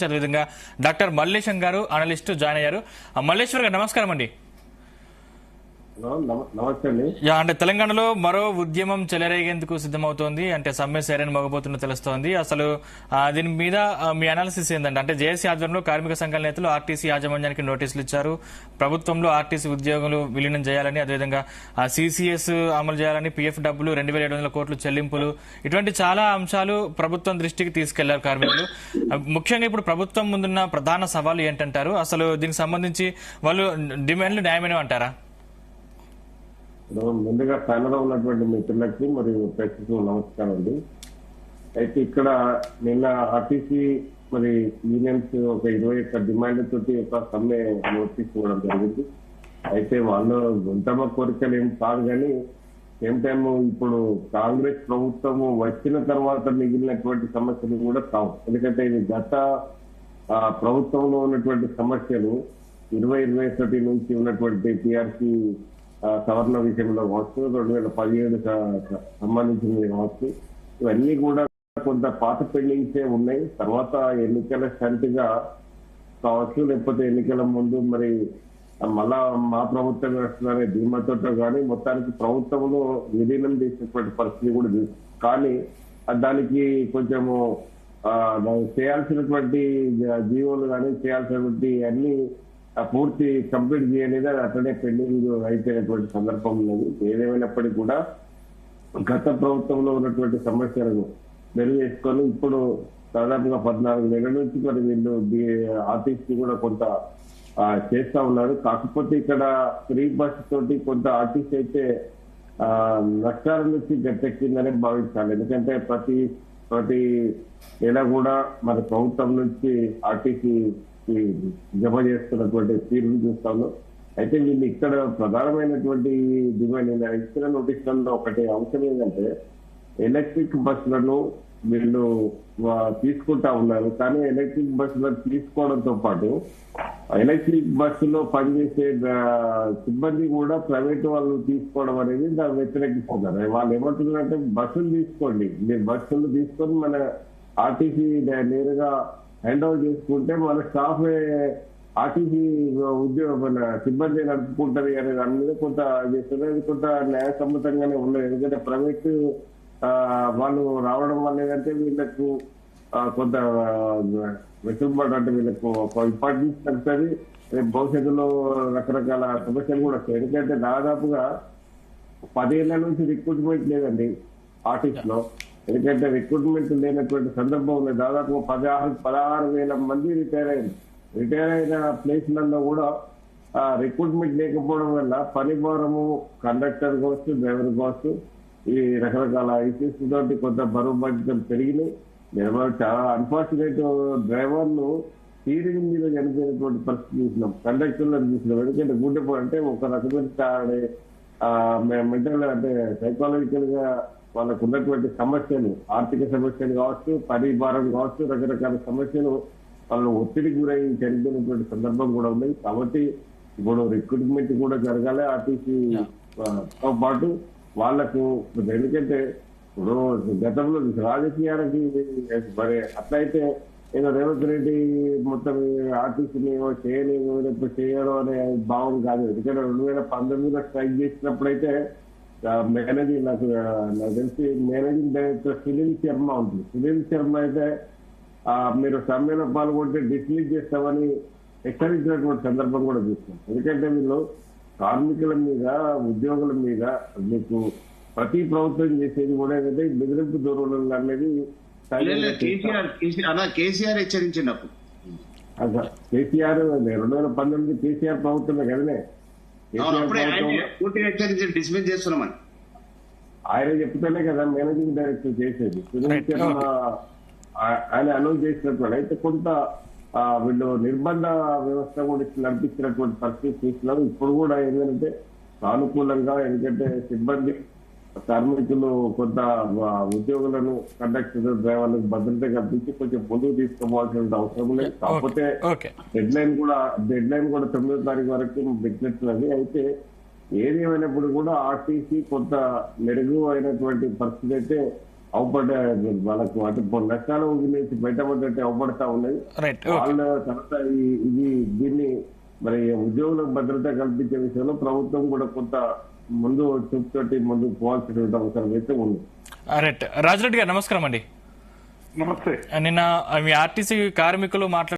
అదేవిధంగా డాక్టర్ మల్లేశం గారు analyst join అయ్యారు. మల్లేశ్వర్ గారు నమస్కారం అండి. నమస్తే అండి. అంటే తెలంగాణలో మరో ఉద్యమం చెలరేగేందుకు సిద్ధమవుతోంది. అంటే సమ్మె సైరన్ మోగబోతున్నట్టు తెలుస్తోంది. అసలు దీని మీద మీ అనాలిసిస్ ఏంటంటే, అంటే జేఏసీ ఆధ్వర్యంలో కార్మిక సంఘాల నేతలు ఆర్టీసీ యాజమాన్యానికి నోటీసులు ఇచ్చారు. ప్రభుత్వంలో ఆర్టీసీ ఉద్యోగులు విలీనం చేయాలని, అదేవిధంగా సీసీఎస్ అమలు చేయాలని, పీఎఫ్ డబ్బులు 2,700 కోట్లు చెల్లింపులు, ఇటువంటి చాలా అంశాలు ప్రభుత్వం దృష్టికి తీసుకెళ్లారు కార్మికులు. ముఖ్యంగా ఇప్పుడు ప్రభుత్వం ముందున్న ప్రధాన సవాలు ఏంటంటారు? అసలు దీనికి సంబంధించి వాళ్ళు డిమాండ్లు న్యాయమైనవి అంటారా? ముందుగా ప్యానల్లో ఉన్నటువంటి మిత్రులకి మరియు ప్రేక్షకులకు నమస్కారం అండి. అయితే ఇక్కడ నిన్న ఆర్టీసీ మరి యూనియన్స్ ఒక 21 డిమాండ్ తోటి ఒక సమ్మె నోటీస్ ఇవ్వడం జరిగింది. అయితే వాళ్ళు గుంతమ్మ కోరికలు ఏం కాదు, కానీ సేమ్ టైం ఇప్పుడు కాంగ్రెస్ ప్రభుత్వం వచ్చిన తర్వాత మిగిలినటువంటి సమస్యలు కూడా కావు. ఎందుకంటే ఇది గత ప్రభుత్వంలో ఉన్నటువంటి సమస్యలు 2021 నుంచి ఉన్నటువంటి టీఆర్సీ సవరణ విషయంలో కావచ్చు, 2017 సంబంధించినవి కావచ్చు, ఇవన్నీ కూడా కొంత పాత పెండింగ్సే ఉన్నాయి. తర్వాత ఎన్నికల స్టంట్గా కావచ్చు, లేకపోతే ఎన్నికల ముందు మరి మళ్ళా మా ప్రభుత్వం వస్తుందనే ధీమాతో కానీ మొత్తానికి ప్రభుత్వంలో విలీనం చేసినటువంటి పరిస్థితి కూడా చూసి, కానీ దానికి కొంచెము చేయాల్సినటువంటి జీవోలు కానీ చేయాల్సినటువంటి అన్ని పూర్తి కంప్లీట్ చేయలేదు. అది అట్లనే పెండింగ్ అయిపోయినటువంటి సందర్భం ఉన్నది. ఏదేమైనప్పటికీ కూడా గత ప్రభుత్వంలో ఉన్నటువంటి సమస్యలను మెరుగు చేసుకొని ఇప్పుడు దాదాపుగా 14 నెలల నుంచి మరి వీళ్ళు ఆర్టీసీ కూడా కొంత చేస్తా ఉన్నారు. కాకపోతే ఇక్కడ ఫ్రీ బస్ తోటి కొంత ఆర్టీసీ అయితే నష్టాల నుంచి గట్టెక్కిందని భావించాలి. ఎందుకంటే ప్రతి నెల కూడా మన ప్రభుత్వం నుంచి ఆర్టీసీ జమ చేస్తున్నటువంటి తీరును చూస్తాను. అయితే వీళ్ళు ఇక్కడ ప్రధానమైనటువంటి డిమాండ్ ఇచ్చిన నోటీసులలో ఒకటి అంశం ఏంటంటే, ఎలక్ట్రిక్ బస్సులను వీళ్ళు తీసుకుంటా ఉన్నారు. కానీ ఎలక్ట్రిక్ బస్సులను తీసుకోవడంతో పాటు ఎలక్ట్రిక్ బస్సులో పనిచేసే సిబ్బంది కూడా ప్రైవేట్ వాళ్ళు తీసుకోవడం అనేది దాన్ని వ్యతిరేకిస్తున్నారు. వాళ్ళు ఏమంటున్నారంటే, బస్సులు తీసుకోండి, మీరు బస్సులు తీసుకొని మన ఆర్టీసీ నేరుగా హ్యాండ్ ఓవర్ చేసుకుంటే మన స్టాఫ్ ఆర్టీసీ మన సిబ్బంది నడుపుకుంటది అనే దాని మీద కొంత చేస్తున్నది కొంత న్యాయసమ్మతంగానే ఉన్నది. ఎందుకంటే ప్రైవేట్ వాళ్ళు రావడం వల్ల ఏంటంటే వీళ్ళకు కొంత వెసులుబాటు, అంటే వీళ్ళకు ఇంపార్టెన్స్ తగ్గుతుంది. రేపు భవిష్యత్తులో రకరకాల సమస్యలు కూడా వస్తాయి. ఎందుకంటే దాదాపుగా 10 ఏళ్ల నుంచి రిక్రూట్మెంట్ లేదండి ఆర్టీసీలో. ఎందుకంటే రిక్రూట్మెంట్ లేనటువంటి సందర్భం ఉంది. దాదాపు 16,000 మంది రిటైర్ అయిన ప్లేస్లలో కూడా రిక్రూట్మెంట్ లేకపోవడం వల్ల పని భారము కండక్టర్ కావచ్చు, డ్రైవర్ కావచ్చు, ఈ రకరకాల ఇష్యూస్ తోటి కొంత బరువు బాధ్యతలు పెరిగినాయి. చాలా అన్ఫార్చునేట్ డ్రైవర్లు స్టీరింగ్ మీద చనిపోయినటువంటి పరిస్థితి చూసినాం, కండక్టర్లను చూసినాం. ఎందుకంటే గుండెపో అంటే ఒక రకమైన మెంటల్ అంటే సైకాలజికల్ గా వాళ్ళకు ఉన్నటువంటి సమస్యలు, ఆర్థిక సమస్యలు కావచ్చు, పని భారం కావచ్చు, రకరకాల సమస్యలు వాళ్ళు ఒత్తిడికి గురై చనిపోయినటువంటి సందర్భం కూడా ఉంది. కాబట్టి ఇప్పుడు రిక్రూట్మెంట్ కూడా జరగాలి ఆర్టీసీతో పాటు వాళ్లకు. ఎందుకంటే ఇప్పుడు గతంలో రాజకీయాలకి మరి అట్లయితే ఏదో రేవంత్ రెడ్డి మొత్తం ఆర్టీసీని చేయలేము, లేకపోతే చేయడం అనే భావం కాదు. ఎందుకంటే 2019లో స్ట్రైక్ చేసినప్పుడైతే మేనేజింగ్ నాకు తెలిసి మేనేజింగ్ డైరెక్టర్ సునీల్ శర్మ ఉంటుంది. సునీల్ శర్మ అయితే మీరు సమ్మెలో పాల్గొంటే డిస్మిస్ చేస్తామని హెచ్చరించినటువంటి సందర్భం కూడా చూస్తున్నాం. ఎందుకంటే వీళ్ళు కార్మికుల మీద, ఉద్యోగుల మీద మీకు ప్రతి ప్రభుత్వం చేసేది కూడా ఏంటంటే బెదిరింపు ధోరణులు అనేది కేసీఆర్ హెచ్చరించినప్పుడు కేసీఆర్ 2019 కేసీఆర్ ప్రభుత్వమే కదనే డిస్మిస్ చేస్తున్నామని ఆయన చెప్తేనే కదా మేనేజింగ్ డైరెక్టర్ చేసేది. సునీల్ శర్మ ఆయన అనౌన్స్ చేసినప్పుడు అయితే కొంత వీళ్ళు నిర్బంధ వ్యవస్థ కూడా నడిపించినటువంటి పరిస్థితి చూస్తున్నారు. ఇప్పుడు కూడా ఏంటంటే సానుకూలంగా, ఎందుకంటే సిబ్బంది కార్మికులు కొంత ఉద్యోగులను, కండక్టర్, డ్రైవర్లకు భద్రత కల్పించి కొంచెం ముందుకు తీసుకోవాల్సిన అవసరం లేదు. కాకపోతే డెడ్ లైన్ కూడా 9వ తారీఖు వరకు పెట్టినట్లున్నది. అయితే ఏది ఏమైనప్పుడు కూడా ఆర్టీసీ కొంత మెరుగు అయినటువంటి పరిస్థితి అయితే అవపడ వాళ్ళకు అటు నష్టాలు నుంచి బయటపడ్డట్టు అవపడతా ఉన్నది. రైట్. వాళ్ళ తర్వాత ఇది దీన్ని మరి ఉద్యోగులకు భద్రత కల్పించే విషయంలో ప్రభుత్వం కూడా కొంత ముందు చూపుతోటి ముందుకు పోవాల్సిన అవసరం అయితే ఉంది. రైట్. రాజరెడ్డి గారు నమస్కారం అండి. నమస్తే. నిన్న మీ ఆర్టీసీ కార్మికులు